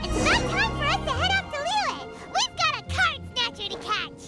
It's about time for us to head off to Liyue! We've got a card snatcher to catch!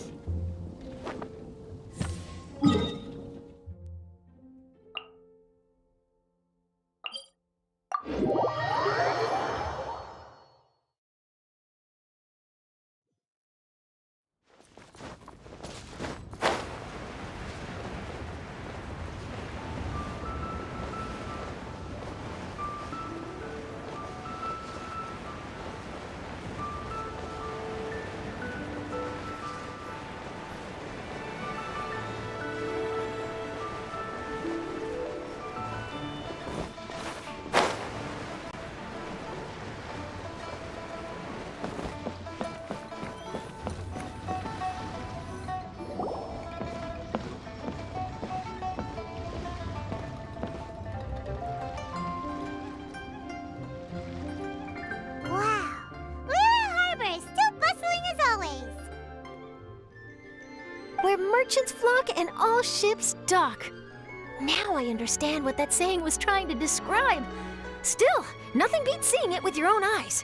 Where merchants flock and all ships dock. Now I understand what that saying was trying to describe. Still, nothing beats seeing it with your own eyes.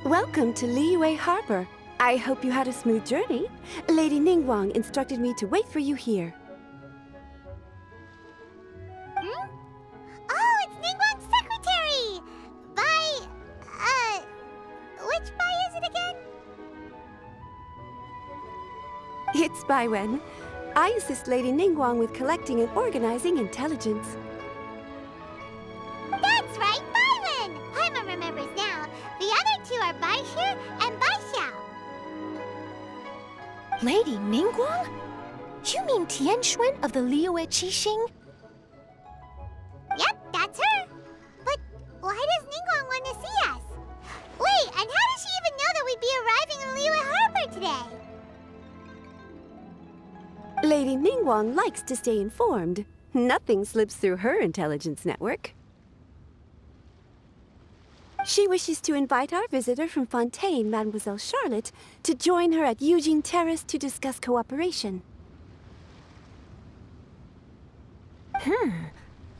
Welcome to Liyue Harbor. I hope you had a smooth journey. Lady Ningguang instructed me to wait for you here. Oh, it's Ningguang's secretary! Which Bai is it again? It's Bai Wen. I assist Lady Ningguang with collecting and organizing intelligence. That's right, Bai Wen! Paimon remembers now. The other two are Bai Shi and Bai Xiao. Lady Ningguang? You mean Tian Xuan of the Liyue Qixing? Yep, that's her. But why does Ningguang want to see us? Wait, and how does she even know that we'd be arriving in Liyue Harbor today? Lady Ningguang likes to stay informed. Nothing slips through her intelligence network. She wishes to invite our visitor from Fontaine, Mademoiselle Charlotte, to join her at Eugene Terrace to discuss cooperation.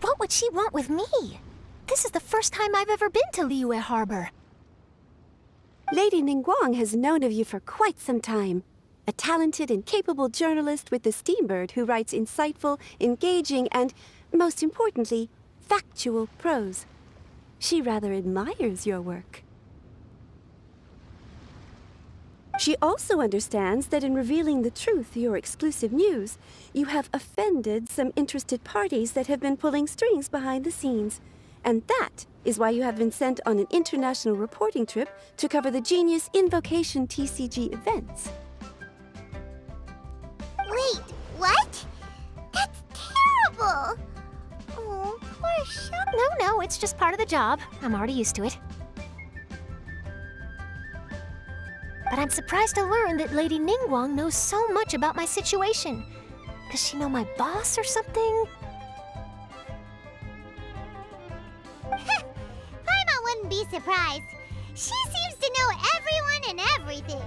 What would she want with me? This is the first time I've ever been to Liyue Harbor. Lady Ningguang has known of you for quite some time. A talented and capable journalist with the Steambird who writes insightful, engaging, and, most importantly, factual prose. She rather admires your work. She also understands that in revealing the truth, your exclusive news, you have offended some interested parties that have been pulling strings behind the scenes. And that is why you have been sent on an international reporting trip to cover the Genius Invocation TCG events. Wait, what? That's terrible! Oh, poor Charlotte. No, it's just part of the job. I'm already used to it. But I'm surprised to learn that Lady Ningguang knows so much about my situation. Does she know my boss or something? Paimon wouldn't be surprised. She seems to know everyone and everything.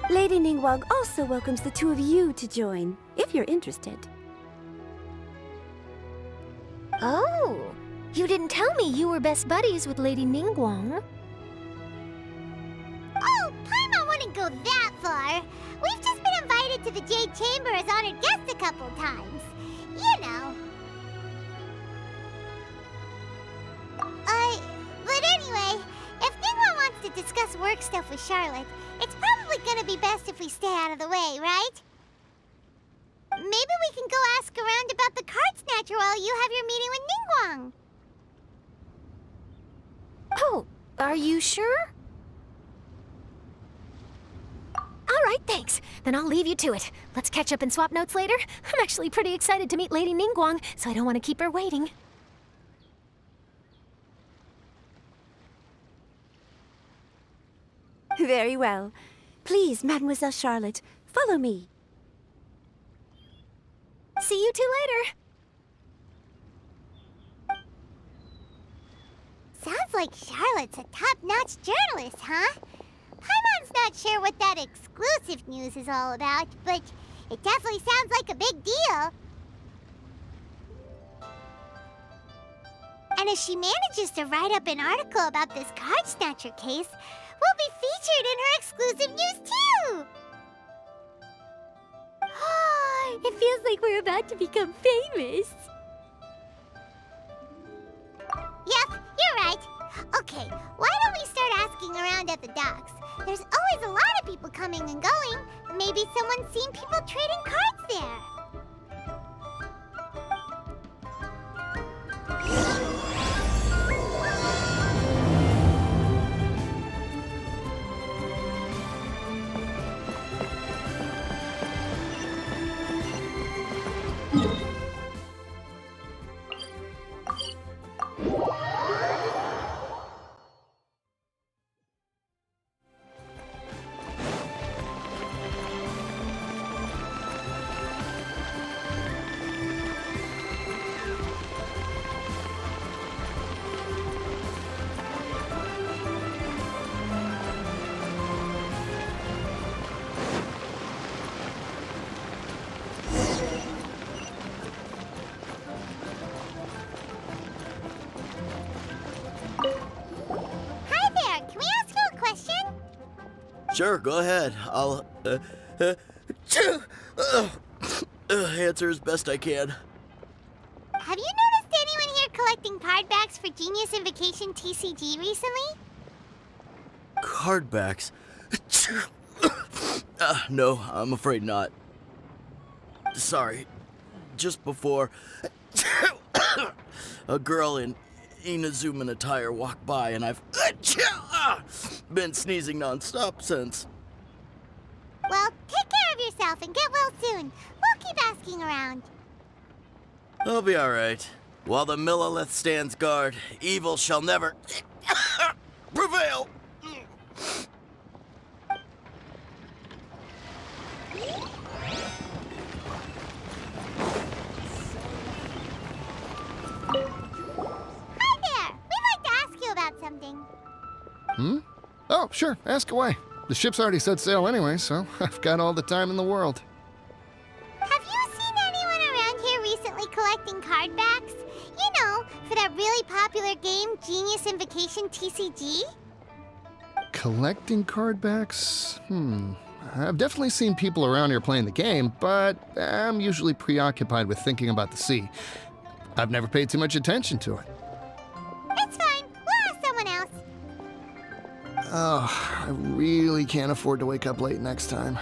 Lady Ningguang also welcomes the two of you to join, if you're interested. Oh, you didn't tell me you were best buddies with Lady Ningguang. Oh, Paimon wouldn't go that far. We've just been invited to the Jade Chamber as honored guests a couple times. You know. But anyway, if Ningguang wants to discuss work stuff with Charlotte, it's probably gonna be best if we stay out of the way, right? Maybe we can go ask around about the card snatcher while you have your meeting with Ningguang. Oh, are you sure? All right, thanks. Then I'll leave you to it. Let's catch up and swap notes later. I'm actually pretty excited to meet Lady Ningguang, so I don't want to keep her waiting. Very well. Please, Mademoiselle Charlotte, follow me. See you two later. Sounds like Charlotte's a top-notch journalist, huh? Paimon Paimon not sure what that exclusive news is all about, but it definitely sounds like a big deal. And if she manages to write up an article about this card snatcher case, we'll be featured in her exclusive news too! It feels like we're about to become famous. Yep, you're right. Okay, why don't we start asking around at the docks? There's always a lot of people coming and going. Maybe someone's seen people trading cards there. Sure, go ahead. I'll answer as best I can. Have you noticed anyone here collecting card backs for Genius Invocation TCG recently? Card backs? No, I'm afraid not. Sorry. Just before, a girl in Inazuman attire walked by, and I've been sneezing nonstop since. Well, take care of yourself and get well soon. We'll keep asking around. I'll be alright. While the Millilith stands guard, evil shall never prevail. Hi there! We'd like to ask you about something. Oh, sure, ask away. The ship's already set sail anyway, so I've got all the time in the world. Have you seen anyone around here recently collecting card backs? You know, for that really popular game, Genius Invocation TCG? Collecting card backs? I've definitely seen people around here playing the game, but I'm usually preoccupied with thinking about the sea. I've never paid too much attention to it. It's fine. We'll ask someone else. Oh, I really can't afford to wake up late next time.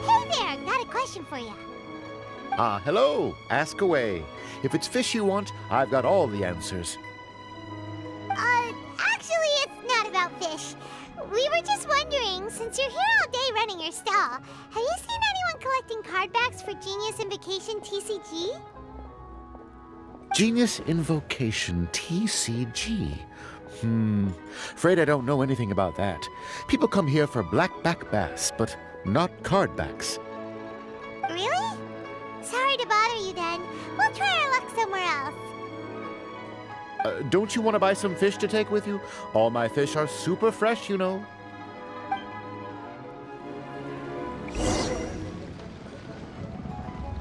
Hey there, got a question for you. Hello. Ask away. If it's fish you want, I've got all the answers. Actually, it's not about fish. We were just wondering, since you're here all day running your stall, have you seen anyone collecting card backs for Genius Invocation TCG? Genius Invocation TCG. Afraid I don't know anything about that. People come here for blackback bass, but not cardbacks. Really? Sorry to bother you then. We'll try our luck somewhere else. Don't you want to buy some fish to take with you? All my fish are super fresh, you know.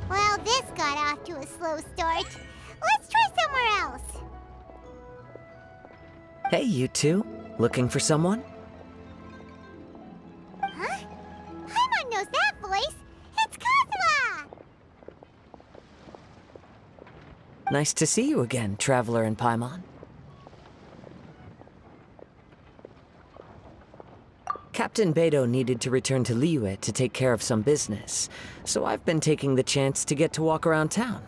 Well, this got off to a slow start. Let's try somewhere else. Hey, you two. Looking for someone? Huh? Paimon knows that voice. It's Kozma! Nice to see you again, Traveler and Paimon. Captain Beidou needed to return to Liyue to take care of some business, so I've been taking the chance to get to walk around town.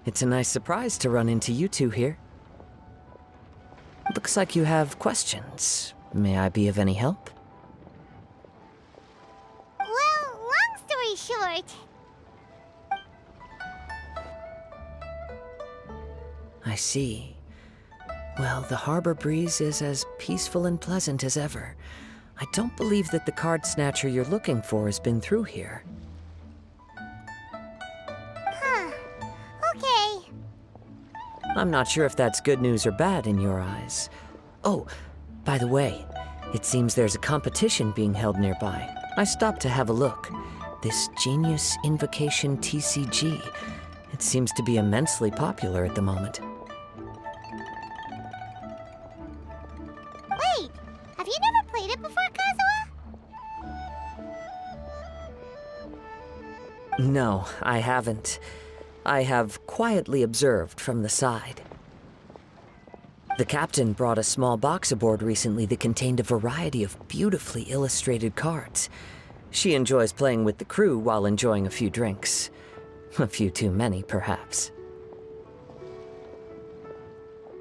It's a nice surprise to run into you two here. Looks like you have questions. May I be of any help? Well, long story short, I see. Well, the harbor breeze is as peaceful and pleasant as ever. I don't believe that the card snatcher you're looking for has been through here. I'm not sure if that's good news or bad in your eyes. Oh, by the way, it seems there's a competition being held nearby. I stopped to have a look. This Genius Invocation TCG. It seems to be immensely popular at the moment. Wait, have you never played it before, Kazuha? No, I haven't. I have quietly observed from the side. The captain brought a small box aboard recently that contained a variety of beautifully illustrated cards. She enjoys playing with the crew while enjoying a few drinks. A few too many, perhaps.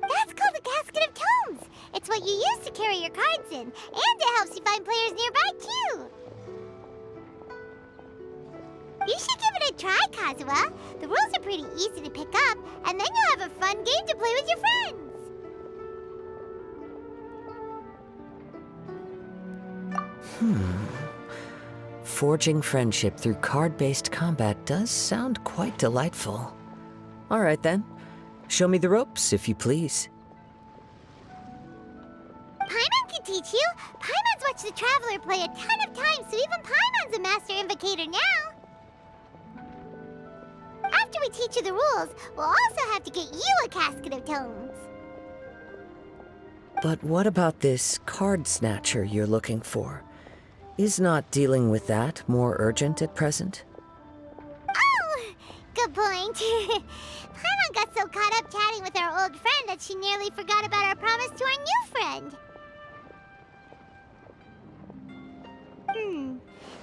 That's called the Casket of Tomes. It's what you use to carry your cards in, and it helps you find players nearby, too. You should give it a try, Kazuha. The rules are pretty easy to pick up, and then you'll have a fun game to play with your friends. Forging friendship through card-based combat does sound quite delightful. All right, then. Show me the ropes, if you please. Paimon can teach you. Paimon's watched the Traveler play a ton of times, so even Paimon's a master invocator now. After we teach you the rules, we'll also have to get you a Casket of Tomes. But what about this card snatcher you're looking for? Is not dealing with that more urgent at present? Oh, good point. Paimon got so caught up chatting with our old friend that she nearly forgot about our promise to our new friend.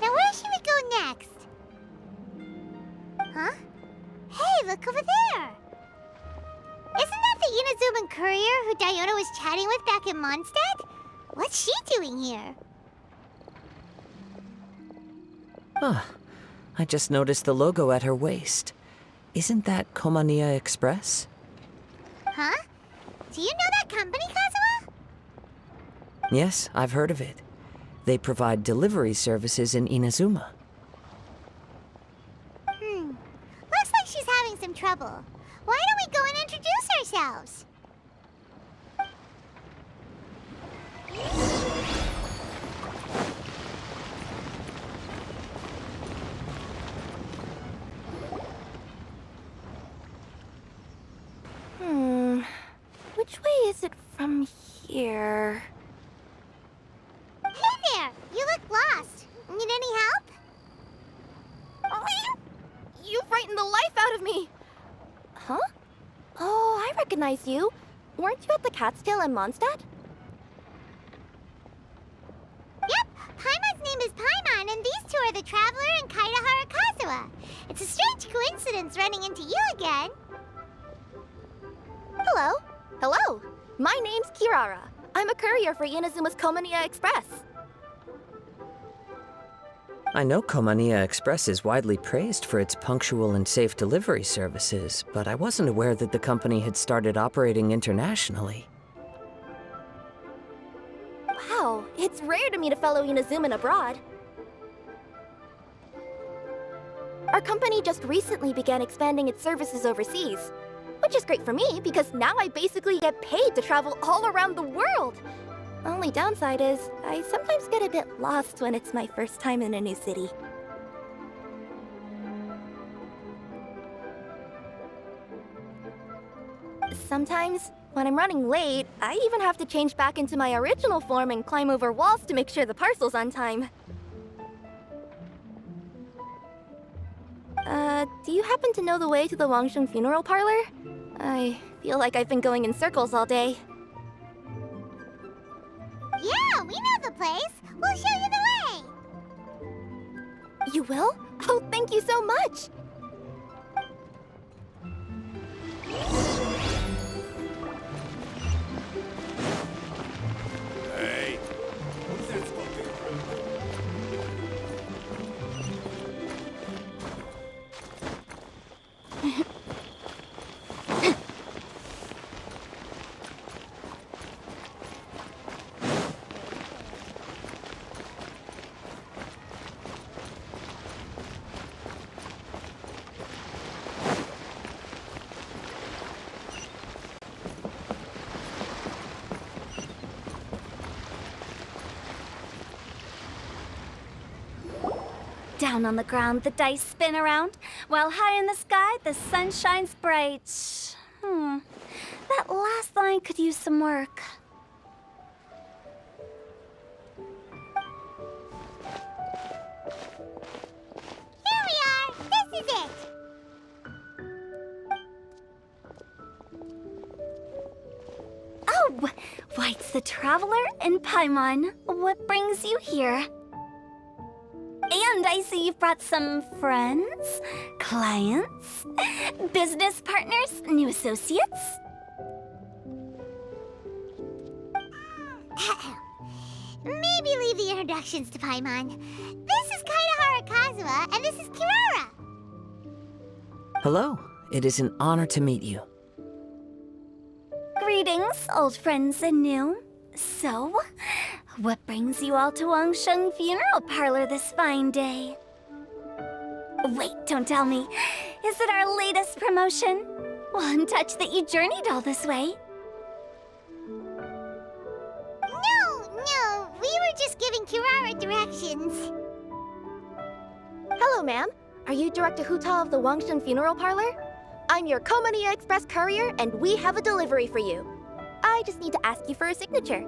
Now where should we go next? Huh? Hey, look over there! Isn't that the Inazuman courier who Diona was chatting with back in Mondstadt? What's she doing here? Ah, I just noticed the logo at her waist. Isn't that Komania Express? Huh? Do you know that company, Kazuha? Yes, I've heard of it. They provide delivery services in Inazuma. Looks like she's having some trouble. Why don't we go and introduce ourselves? Which way is it from here? Hey there! You look lost. Need any help? You frightened the life out of me! Huh? Oh, I recognize you. Weren't you at the Cat's Tail in Mondstadt? Yep, Paimon's name is Paimon, and these two are the Traveler and Kaitahara Kazuha. It's a strange coincidence running into you again. Hello. Hello. My name's Kirara. I'm a courier for Inazuma's Komania Express. I know Komania Express is widely praised for its punctual and safe delivery services, but I wasn't aware that the company had started operating internationally. Wow, it's rare to meet a fellow Inazuman abroad. Our company just recently began expanding its services overseas, which is great for me because now I basically get paid to travel all around the world. Only downside is, I sometimes get a bit lost when it's my first time in a new city. Sometimes, when I'm running late, I even have to change back into my original form and climb over walls to make sure the parcel's on time. Do you happen to know the way to the Wangsheng funeral parlor? I feel like I've been going in circles all day. Yeah, we know the place. We'll show you the way. You will? Oh, thank you so much! Hey, who's that smoking around? Down on the ground, the dice spin around, while high in the sky, the sun shines bright. That last line could use some work. Here we are! This is it! Oh, White's the Traveler and Paimon. What brings you here? And I see you've brought some friends, clients, business partners, new associates. Maybe leave the introductions to Paimon. This is Kaedahara Kazuha, and this is Kirara. Hello. It is an honor to meet you. Greetings, old friends and new. So, what brings you all to Wangsheng Funeral Parlor this fine day? Wait, don't tell me. Is it our latest promotion? Well, I'm touched that you journeyed all this way. No, we were just giving Kirara directions. Hello, ma'am. Are you Director Huta of the Wangshen Funeral Parlor? I'm your Komania Express courier, and we have a delivery for you. I just need to ask you for a signature.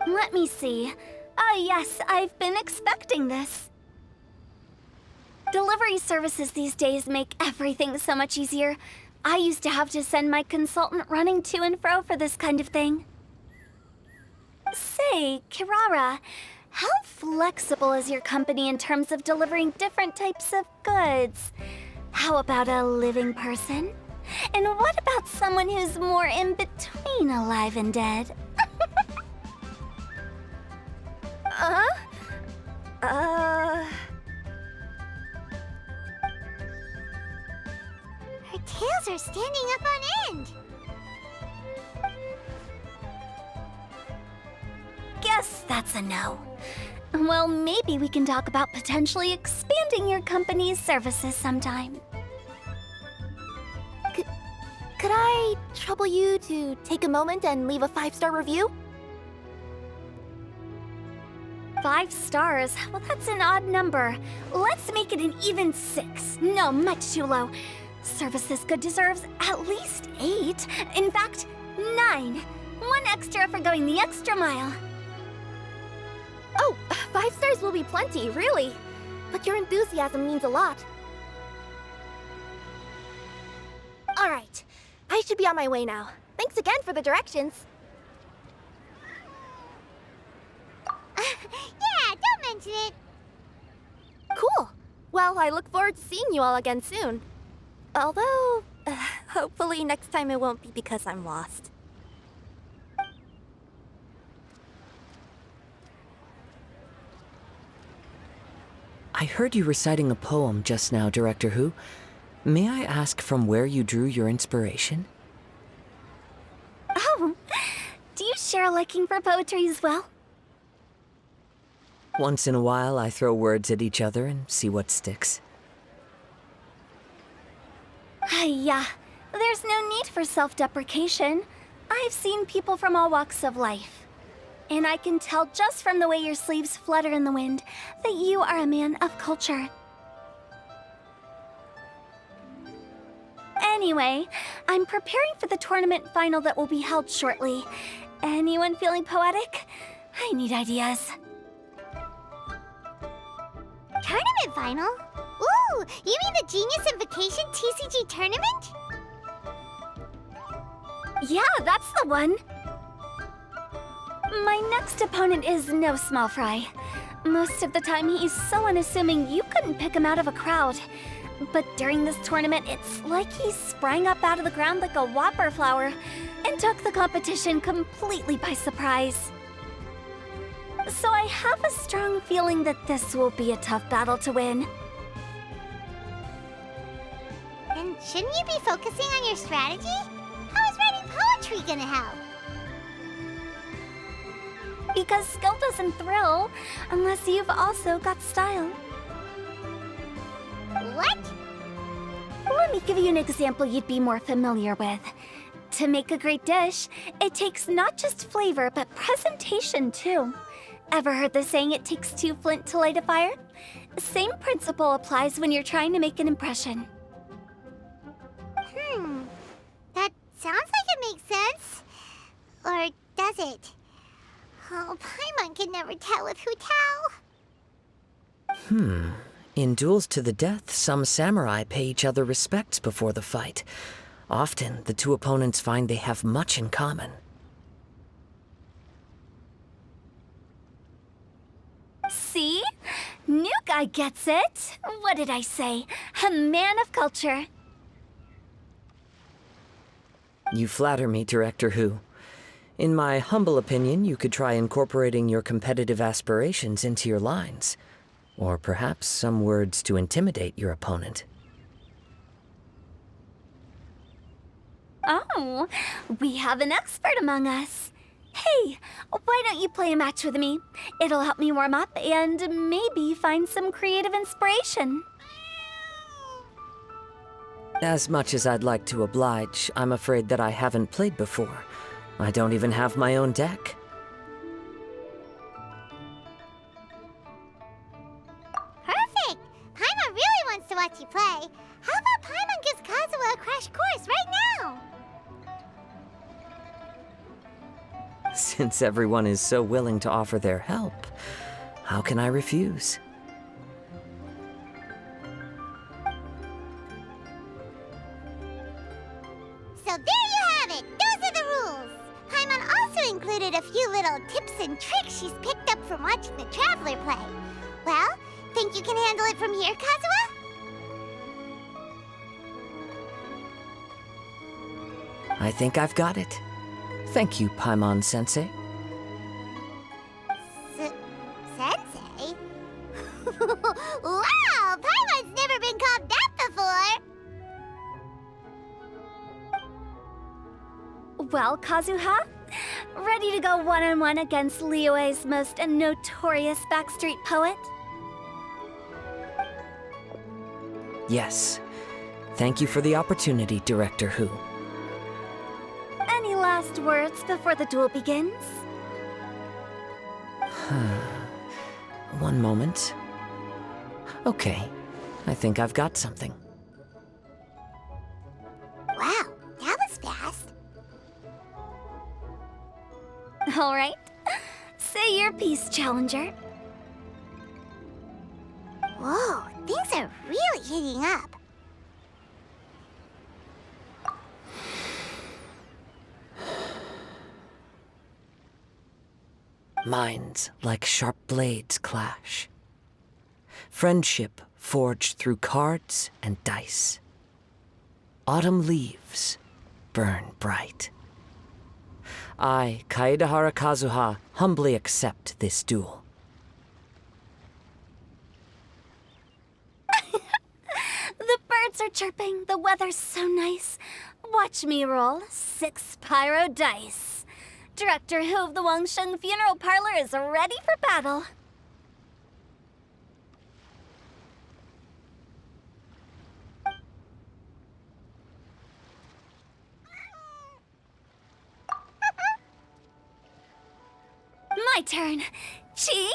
Let me see. Ah, yes, I've been expecting this. Delivery services these days make everything so much easier. I used to have to send my consultant running to and fro for this kind of thing. Say, Kirara, how flexible is your company in terms of delivering different types of goods? How about a living person? And what about someone who's more in between alive and dead? Her tails are standing up on end. Guess that's a no. Well, maybe we can talk about potentially expanding your company's services sometime. Could I trouble you to take a moment and leave a 5-star review? 5 stars? Well, that's an odd number. Let's make it an even 6. No, much too low. Services good deserves at least 8. In fact, 9. 1 extra for going the extra mile. Oh, 5 stars will be plenty, really. But your enthusiasm means a lot. All right, I should be on my way now. Thanks again for the directions. Yeah, don't mention it. Cool. Well, I look forward to seeing you all again soon. Although, hopefully next time it won't be because I'm lost. I heard you reciting a poem just now, Director Who. May I ask from where you drew your inspiration? Oh, do you share a liking for poetry as well? Once in a while, I throw words at each other and see what sticks. Yeah, there's no need for self-deprecation. I've seen people from all walks of life. And I can tell just from the way your sleeves flutter in the wind that you are a man of culture. Anyway, I'm preparing for the tournament final that will be held shortly. Anyone feeling poetic? I need ideas. Tournament final? Ooh, you mean the Genius Invocation TCG tournament? Yeah, that's the one. My next opponent is no small fry. Most of the time, he's so unassuming you couldn't pick him out of a crowd. But during this tournament, it's like he sprang up out of the ground like a whopper flower and took the competition completely by surprise. So I have a strong feeling that this will be a tough battle to win. And shouldn't you be focusing on your strategy? How is writing poetry gonna help? Because skill doesn't thrill unless you've also got style. What? Let me give you an example you'd be more familiar with. To make a great dish, it takes not just flavor, but presentation too. Ever heard the saying, it takes two flint to light a fire? Same principle applies when you're trying to make an impression. That sounds like it makes sense. Or does it? Oh, Paimon can never tell with Hu Tao. In duels to the death, some samurai pay each other respects before the fight. Often, the two opponents find they have much in common. See? New guy gets it. What did I say? A man of culture. You flatter me, Director Hu. In my humble opinion, you could try incorporating your competitive aspirations into your lines. Or perhaps some words to intimidate your opponent. Oh, we have an expert among us. Hey, why don't you play a match with me? It'll help me warm up and maybe find some creative inspiration. As much as I'd like to oblige, I'm afraid that I haven't played before. I don't even have my own deck. Perfect! Paimon really wants to watch you play. How about Paimon gives Kazuha a crash course right now? Since everyone is so willing to offer their help, how can I refuse? So there you have it! Those are the rules! Paimon also included a few little tips and tricks she's picked up from watching the Traveler play. Well, think you can handle it from here, Kazuha? I think I've got it. Thank you, Paimon-sensei. Sensei? Wow! Paimon's never been called that before! Well, Kazuha? Ready to go one-on-one against Liyue's most notorious backstreet poet? Yes. Thank you for the opportunity, Director Hu. Any last words before the duel begins? One moment. Okay. I think I've got something. Wow, that was fast. All right. Say your piece, Challenger. Whoa, things are really heating up. Minds like sharp blades clash. Friendship forged through cards and dice. Autumn leaves burn bright. I, Kaedahara Kazuha, humbly accept this duel. The birds are chirping, the weather's so nice. Watch me roll 6 pyro dice. Director Hu of the Wangsheng Funeral Parlor is ready for battle. My turn. Chi?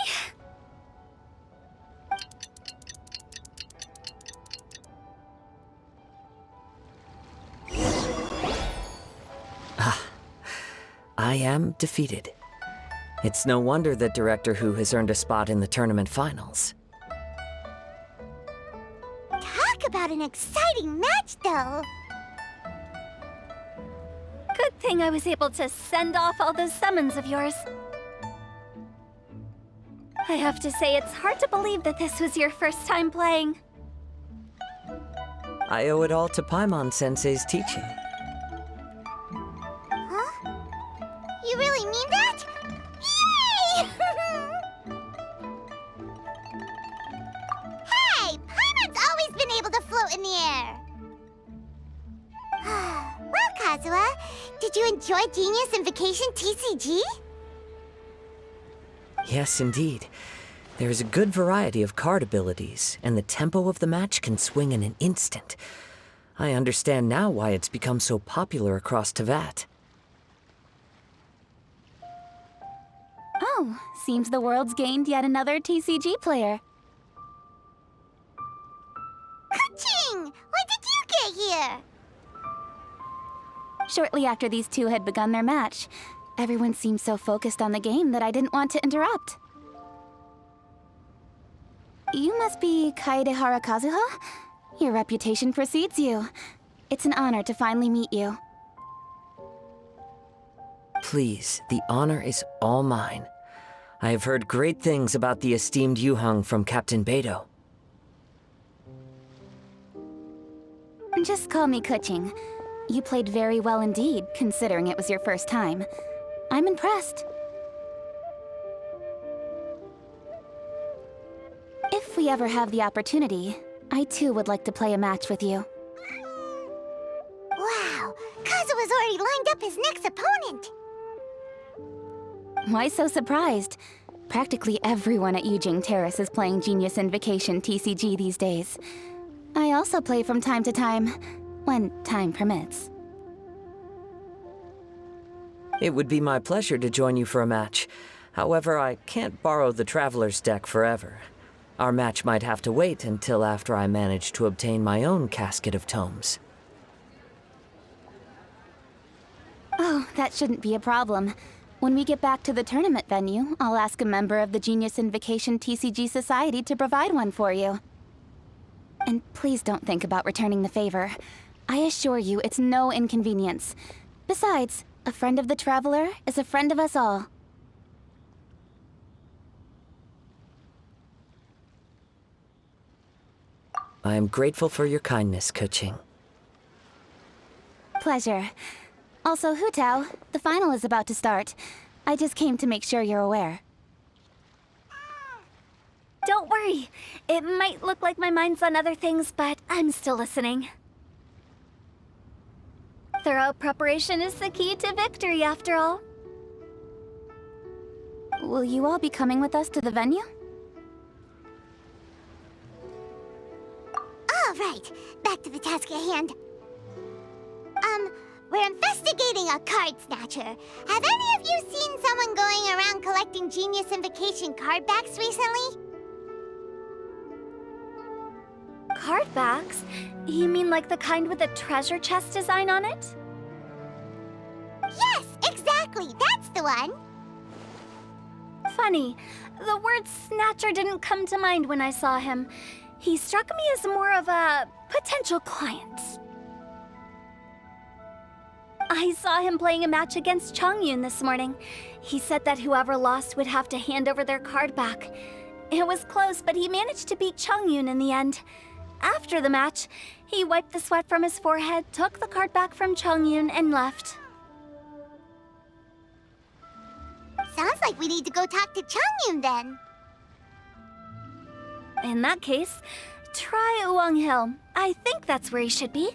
I am defeated. It's no wonder that Director Hu has earned a spot in the tournament finals. Talk about an exciting match, though. Good thing I was able to send off all those summons of yours. I have to say, it's hard to believe that this was your first time playing. I owe it all to Paimon-sensei's teaching. Huh? You really mean that? Yay! Hey, Paimon's always been able to float in the air. Well, Kazuha, did you enjoy Genius Invocation TCG? Yes, indeed. There is a good variety of card abilities, and the tempo of the match can swing in an instant. I understand now why it's become so popular across Teyvat. Oh, seems the world's gained yet another TCG player. Ka-ching! When did you get here? Shortly after these two had begun their match, everyone seemed so focused on the game that I didn't want to interrupt. You must be Kaedehara Kazuha? Your reputation precedes you. It's an honor to finally meet you. Please, the honor is all mine. I have heard great things about the esteemed Yuhang from Captain Beidou. Just call me Kuching. You played very well indeed, considering it was your first time. I'm impressed. If we ever have the opportunity, I too would like to play a match with you. Wow, Kazuha's already lined up his next opponent. Why so surprised? Practically everyone at Yujing Terrace is playing Genius Invocation TCG these days. I also play from time to time, when time permits. It would be my pleasure to join you for a match. However, I can't borrow the Traveler's deck forever. Our match might have to wait until after I manage to obtain my own casket of tomes. Oh, that shouldn't be a problem. When we get back to the tournament venue, I'll ask a member of the Genius Invocation TCG Society to provide one for you. And please don't think about returning the favor. I assure you it's no inconvenience. Besides, a friend of the Traveler is a friend of us all. I am grateful for your kindness, Kuching. Pleasure. Also, Hu Tao, the final is about to start. I just came to make sure you're aware. Don't worry. It might look like my mind's on other things, but I'm still listening. Thorough preparation is the key to victory, after all. Will you all be coming with us to the venue? All right, back to the task at hand. We're investigating a card snatcher. Have any of you seen someone going around collecting Genius Invocation card backs recently? Card backs? You mean like the kind with a treasure chest design on it? Yes, exactly, that's the one. Funny, the word snatcher didn't come to mind when I saw him. He struck me as more of a potential client. I saw him playing a match against Chongyun this morning. He said that whoever lost would have to hand over their card back. It was close, but he managed to beat Chongyun in the end. After the match, he wiped the sweat from his forehead, took the card back from Chongyun, and left. Sounds like we need to go talk to Chongyun then. In that case, try Uwang Hill. I think that's where he should be.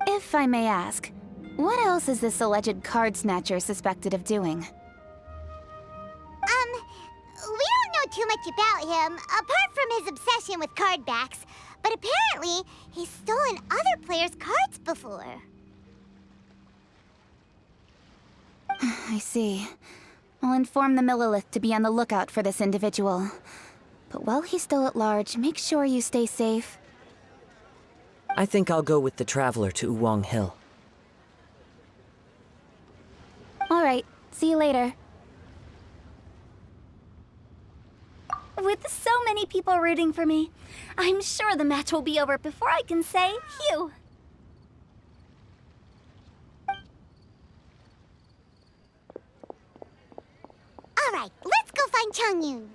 If I may ask, what else is this alleged card snatcher suspected of doing? We don't know too much about him, apart from his obsession with card backs. But apparently, he's stolen other players' cards before. I see. I'll inform the Millilith to be on the lookout for this individual. But while he's still at large, make sure you stay safe. I think I'll go with the Traveler to Uwang Hill. All right, see you later. With so many people rooting for me, I'm sure the match will be over before I can say phew. All right, let's go find Chongyun.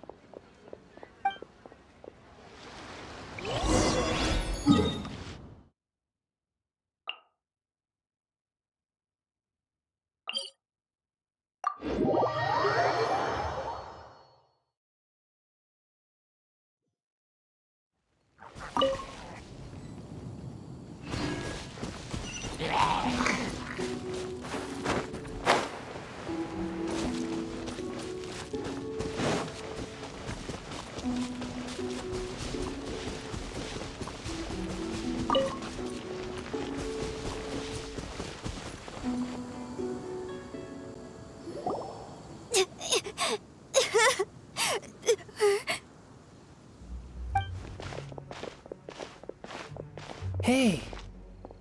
Hey,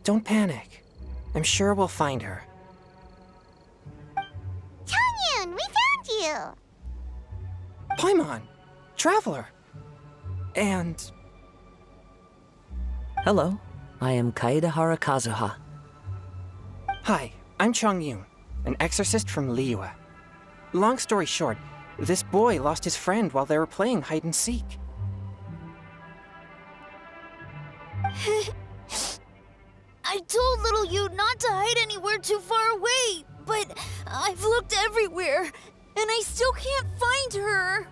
don't panic. I'm sure we'll find her. Changyun, we found you! Paimon, Traveler. And... Hello, I am Kaedehara Kazuha. Hi, I'm Changyun, an exorcist from Liyue. Long story short, this boy lost his friend while they were playing hide and seek. I told little you not to hide anywhere too far away, but I've looked everywhere, and I still can't find her.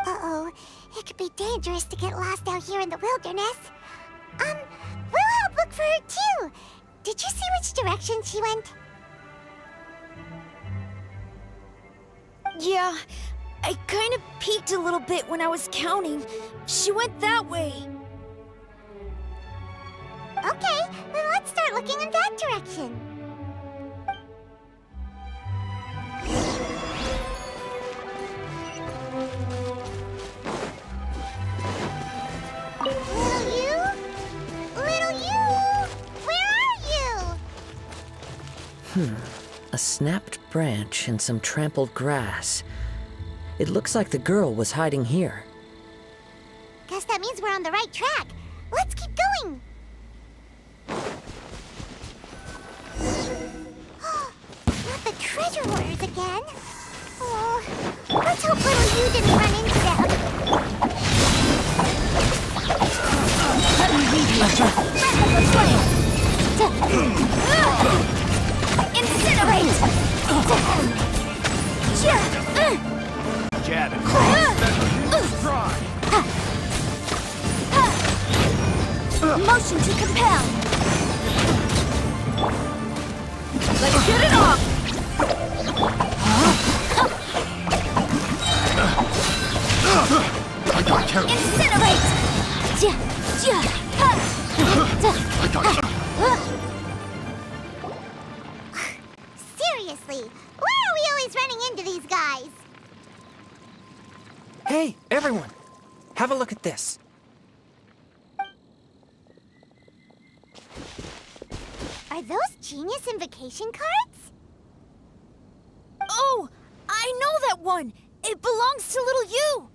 Uh-oh, it could be dangerous to get lost out here in the wilderness. We'll help look for her too. Did you see which direction she went? Yeah, I kind of peeked a little bit when I was counting. She went that way. Okay, then let's start looking in that direction. Little you? Little you? Where are you? A snapped branch and some trampled grass. It looks like the girl was hiding here. Guess that means we're on the right track. Let's keep going. Not the treasure hoarders again. Oh, let's hope little you didn't run into them. Let me read you. Let's play. Incinerate! Jab and try. Motion to compel. Let's get it off. I got you. Incinerate! I got you. Seriously, why are we always running into these guys? Hey, everyone! Have a look at this. Are those Genius Invocation cards? Oh, I know that one. It belongs to little you.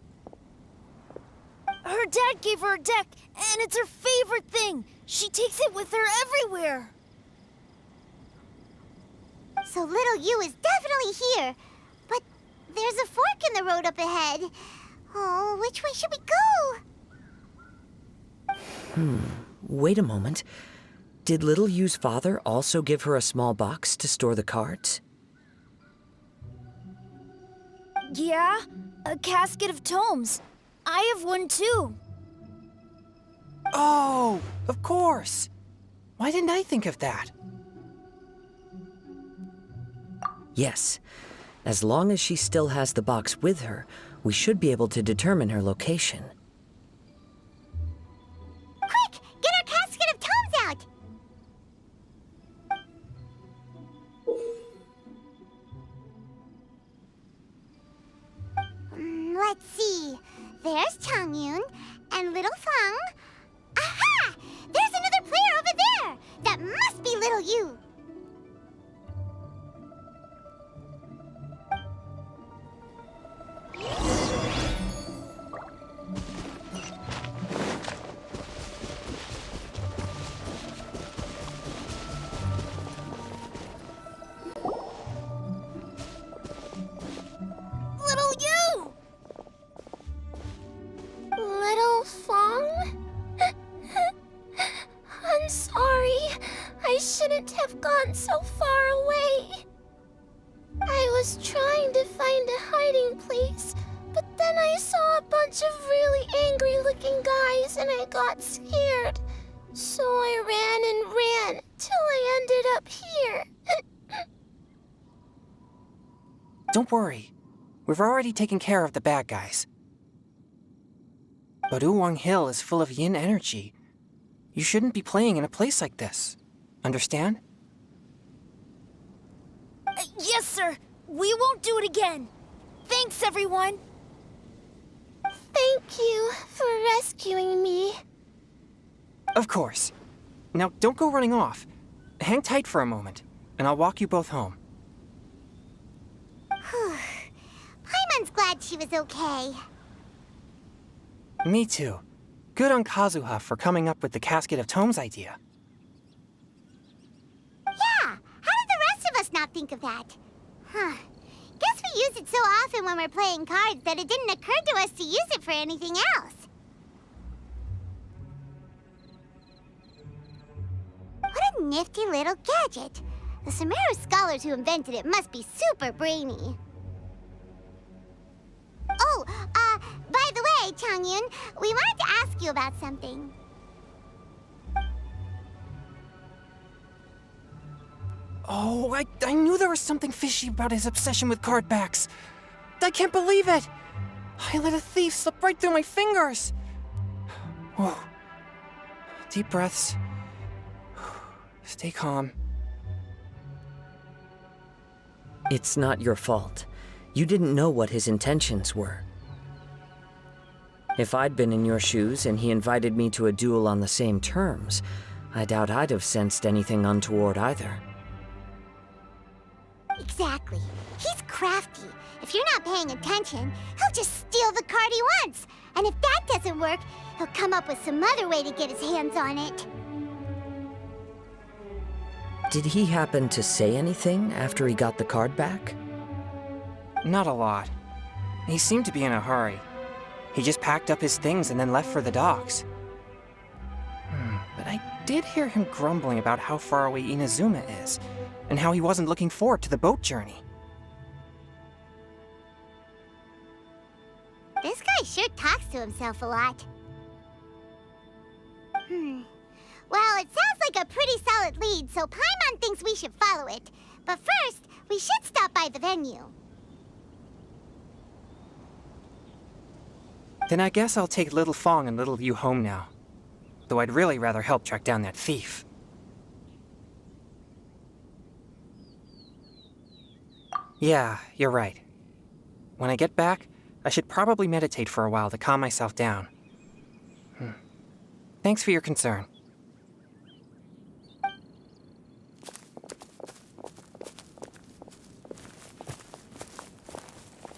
Her dad gave her a deck, and it's her favorite thing. She takes it with her everywhere. So little you is definitely here. But there's a fork in the road up ahead. Oh, which way should we go? Wait a moment. Did Little Yu's father also give her a small box to store the cards? Yeah, a casket of tomes. I have one too. Oh, of course! Why didn't I think of that? Yes. As long as she still has the box with her, we should be able to determine her location. Quick, get our casket of tomes out. Let's see. There's Changyun and Little Fang. Aha! There's another player over there. That must be Little You. Little you! Little Fang? I'm sorry. I shouldn't have gone so far away. I was trying to find a hiding place, but then I saw a bunch of really angry-looking guys and I got scared. So I ran and ran till I ended up here. Don't worry. We've already taken care of the bad guys. But Uwang Hill is full of yin energy. You shouldn't be playing in a place like this. Understand? Yes, sir. We won't do it again. Thanks, everyone. Thank you for rescuing me. Of course. Now, don't go running off. Hang tight for a moment, and I'll walk you both home. Paimon's glad she was okay. Me too. Good on Kazuha for coming up with the Casket of Tomes idea. Yeah, how did the rest of us not think of that? Huh. Guess we use it so often when we're playing cards that it didn't occur to us to use it for anything else. What a nifty little gadget. The Sumeru scholars who invented it must be super brainy. Oh, by the way, Changyun, we wanted to ask you about something. Oh, I knew there was something fishy about his obsession with card backs. I can't believe it! I let a thief slip right through my fingers! Whoa. Deep breaths. Stay calm. It's not your fault. You didn't know what his intentions were. If I'd been in your shoes and he invited me to a duel on the same terms, I doubt I'd have sensed anything untoward either. Exactly. He's crafty. If you're not paying attention, he'll just steal the card he wants. And if that doesn't work, he'll come up with some other way to get his hands on it. Did he happen to say anything after he got the card back? Not a lot. He seemed to be in a hurry. He just packed up his things and then left for the docks. But I did hear him grumbling about how far away Inazuma is, and how he wasn't looking forward to the boat journey. This guy sure talks to himself a lot. Well, it sounds like a pretty solid lead, so Paimon thinks we should follow it. But first, we should stop by the venue. Then I guess I'll take Little Fong and Little Yu home now. Though I'd really rather help track down that thief. Yeah, you're right. When I get back, I should probably meditate for a while to calm myself down. Thanks for your concern.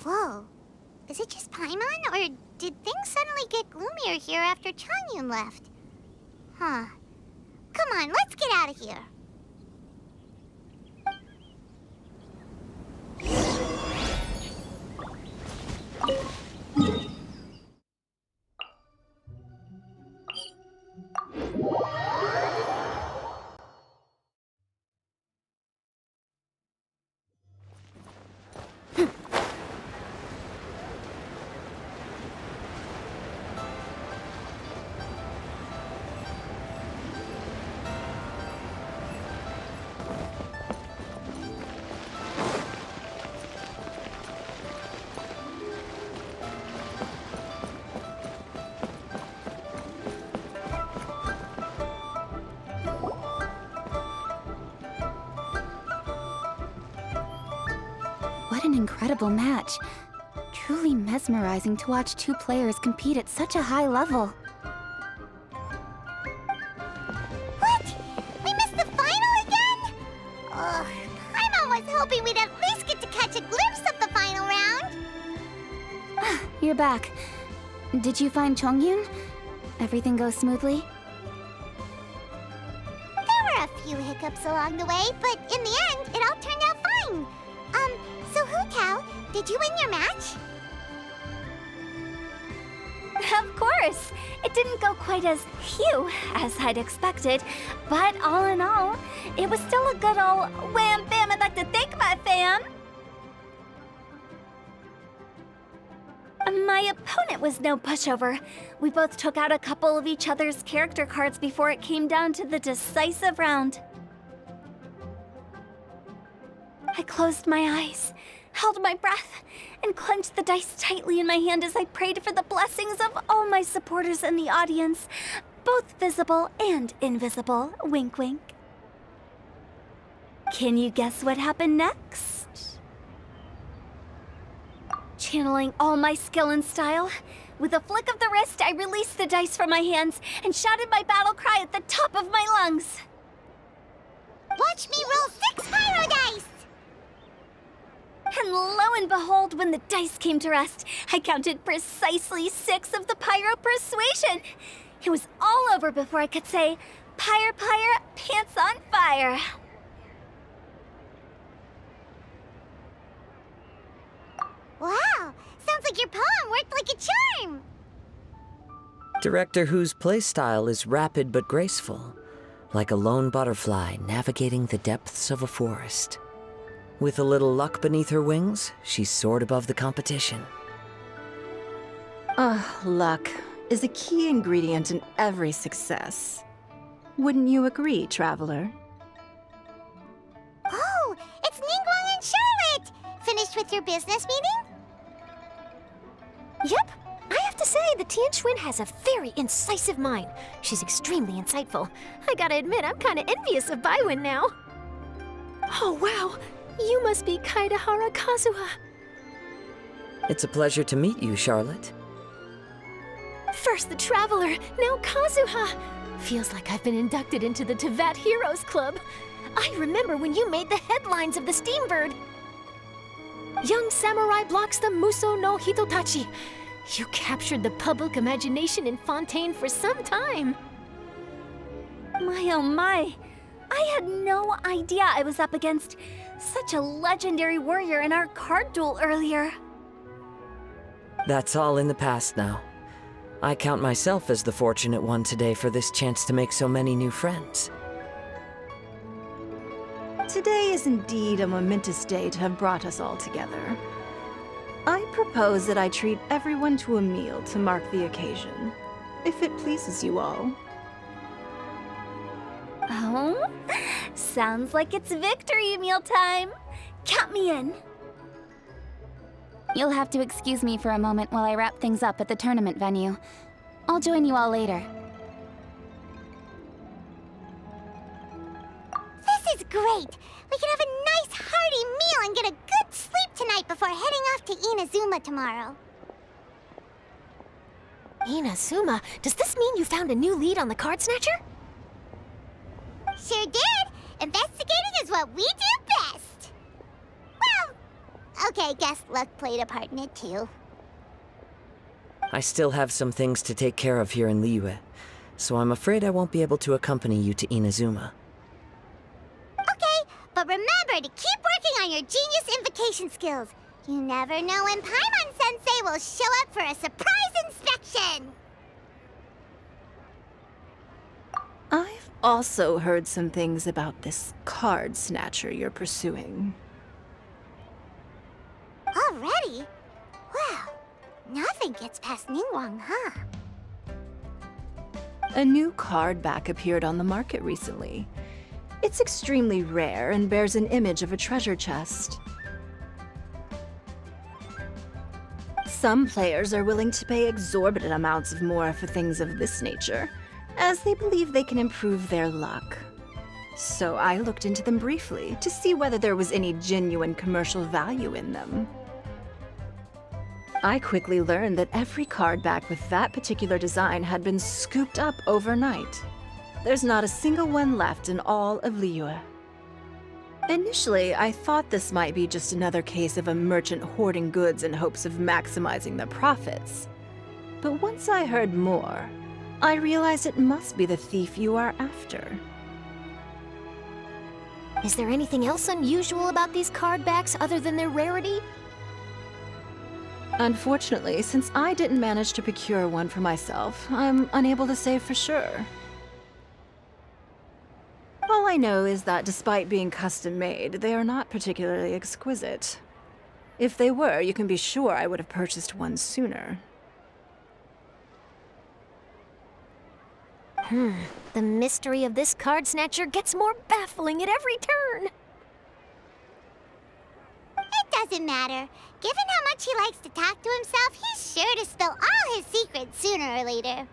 Whoa. Is it just Paimon, or did things suddenly get gloomier here after Changyun left? Huh. Come on, let's get out of here. What an incredible match. Truly mesmerizing to watch two players compete at such a high level. What? We missed the final again? Ugh, Paimon was hoping we'd at least get to catch a glimpse of the final round. You're back. Did you find Chongyun? Everything go smoothly? There were a few hiccups along the way, but in the end, it all turned out fine. So Hu Tao, did you win your match? Of course! It didn't go quite as phew as I'd expected, but all in all, it was still a good ol' wham bam. I'd like to thank my fam! My opponent was no pushover. We both took out a couple of each other's character cards before it came down to the decisive round. I closed my eyes, held my breath, and clenched the dice tightly in my hand as I prayed for the blessings of all my supporters in the audience, both visible and invisible. Wink, wink. Can you guess what happened next? Channeling all my skill and style, with a flick of the wrist, I released the dice from my hands and shouted my battle cry at the top of my lungs. Watch me roll 6 pyro dice! And lo and behold, when the dice came to rest, I counted precisely 6 of the pyro persuasion. It was all over before I could say, "Pyre, pyre, pants on fire." Wow, sounds like your poem worked like a charm! Director Who's playstyle is rapid but graceful, like a lone butterfly navigating the depths of a forest. With a little luck beneath her wings, she soared above the competition. Luck is a key ingredient in every success. Wouldn't you agree, Traveler? Oh, it's Ningguang and Charlotte! Finished with your business meeting? Yep. I have to say, the Tianquan has a very incisive mind. She's extremely insightful. I gotta admit, I'm kinda envious of Baiwen now. Oh, wow. You must be Kaidahara Kazuha. It's a pleasure to meet you, Charlotte. First the Traveler, now Kazuha. Feels like I've been inducted into the Tevat Heroes Club. I remember when you made the headlines of the Steambird. Young samurai blocks the Muso no Hitotachi. You captured the public imagination in Fontaine for some time. My oh my. I had no idea I was up against such a legendary warrior in our card duel earlier. That's all in the past now. I count myself as the fortunate one today for this chance to make so many new friends. Today is indeed a momentous day to have brought us all together. I propose that I treat everyone to a meal to mark the occasion, if it pleases you all. Oh? Sounds like it's victory meal time. Count me in. You'll have to excuse me for a moment while I wrap things up at the tournament venue. I'll join you all later. This is great! We can have a nice hearty meal and get a good sleep tonight before heading off to Inazuma tomorrow. Inazuma? Does this mean you found a new lead on the Card Snatcher? Sure did! Investigating is what we do best! Well, okay, guess luck played a part in it too. I still have some things to take care of here in Liyue, so I'm afraid I won't be able to accompany you to Inazuma. Okay, but remember to keep working on your genius invocation skills. You never know when Paimon-sensei will show up for a surprise inspection! I've also heard some things about this card snatcher you're pursuing. Already? Wow, nothing gets past Ningguang, huh? A new card back appeared on the market recently. It's extremely rare and bears an image of a treasure chest. Some players are willing to pay exorbitant amounts of more for things of this nature, as they believe they can improve their luck. So I looked into them briefly to see whether there was any genuine commercial value in them. I quickly learned that every card back with that particular design had been scooped up overnight. There's not a single one left in all of Liyue. Initially, I thought this might be just another case of a merchant hoarding goods in hopes of maximizing their profits. But once I heard more, I realized it must be the thief you are after. Is there anything else unusual about these card backs other than their rarity? Unfortunately, since I didn't manage to procure one for myself, I'm unable to say for sure. All I know is that despite being custom-made, they are not particularly exquisite. If they were, you can be sure I would have purchased one sooner. The mystery of this card snatcher gets more baffling at every turn. It doesn't matter. Given how much he likes to talk to himself, he's sure to spill all his secrets sooner or later.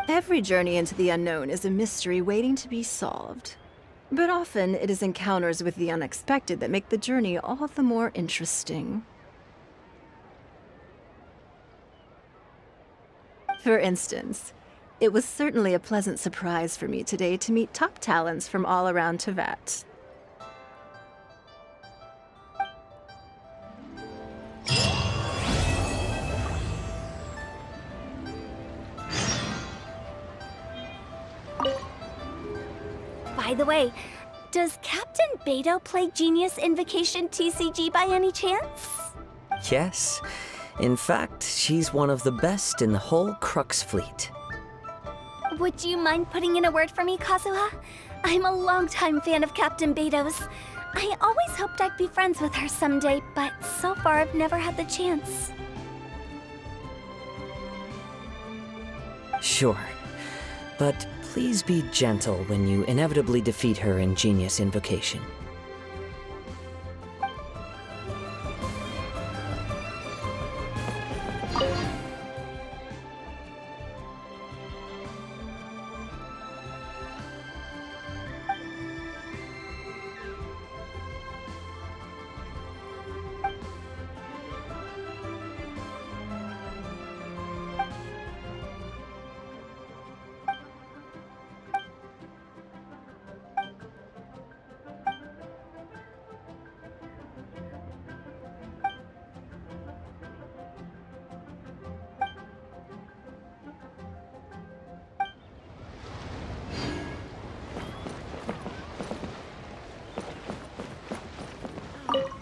Every journey into the unknown is a mystery waiting to be solved. But often it is encounters with the unexpected that make the journey all the more interesting. For instance, it was certainly a pleasant surprise for me today to meet top talents from all around Teyvat. By the way, does Captain Beto play Genius Invocation TCG by any chance? Yes. In fact, she's one of the best in the whole Crux fleet. Would you mind putting in a word for me, Kazuha? I'm a longtime fan of Captain Beto's. I always hoped I'd be friends with her someday, but so far I've never had the chance. Sure. But please be gentle when you inevitably defeat her in Genius Invocation.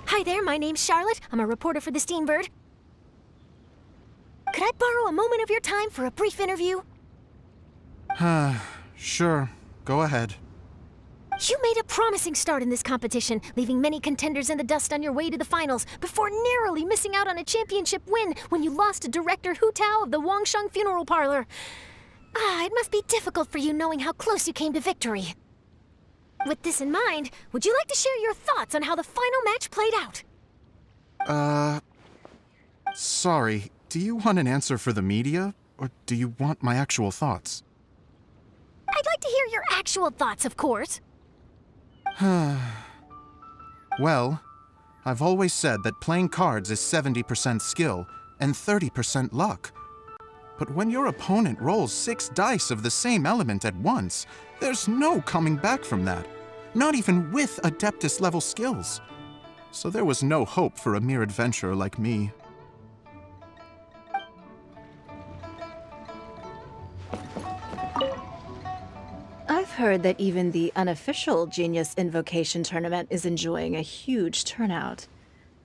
Hi there, my name's Charlotte. I'm a reporter for the Steambird. Could I borrow a moment of your time for a brief interview? Sure. Go ahead. You made a promising start in this competition, leaving many contenders in the dust on your way to the finals, before narrowly missing out on a championship win when you lost to director Hu Tao of the Wangsheng Funeral Parlor. It must be difficult for you knowing how close you came to victory. With this in mind, would you like to share your thoughts on how the final match played out? Sorry. Do you want an answer for the media, or do you want my actual thoughts? I'd like to hear your actual thoughts, of course. Well, I've always said that playing cards is 70% skill and 30% luck. But when your opponent rolls 6 dice of the same element at once, there's no coming back from that. Not even with Adeptus-level skills. So there was no hope for a mere adventurer like me. I've heard that even the unofficial Genius Invocation tournament is enjoying a huge turnout.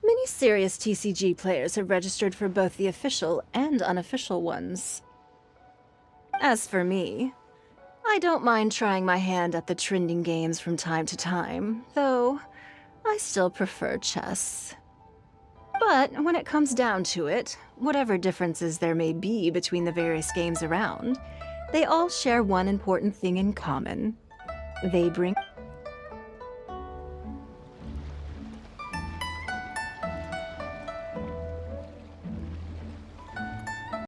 Many serious TCG players have registered for both the official and unofficial ones. As for me, I don't mind trying my hand at the trending games from time to time, though I still prefer chess. But when it comes down to it, whatever differences there may be between the various games around, they all share one important thing in common. They bring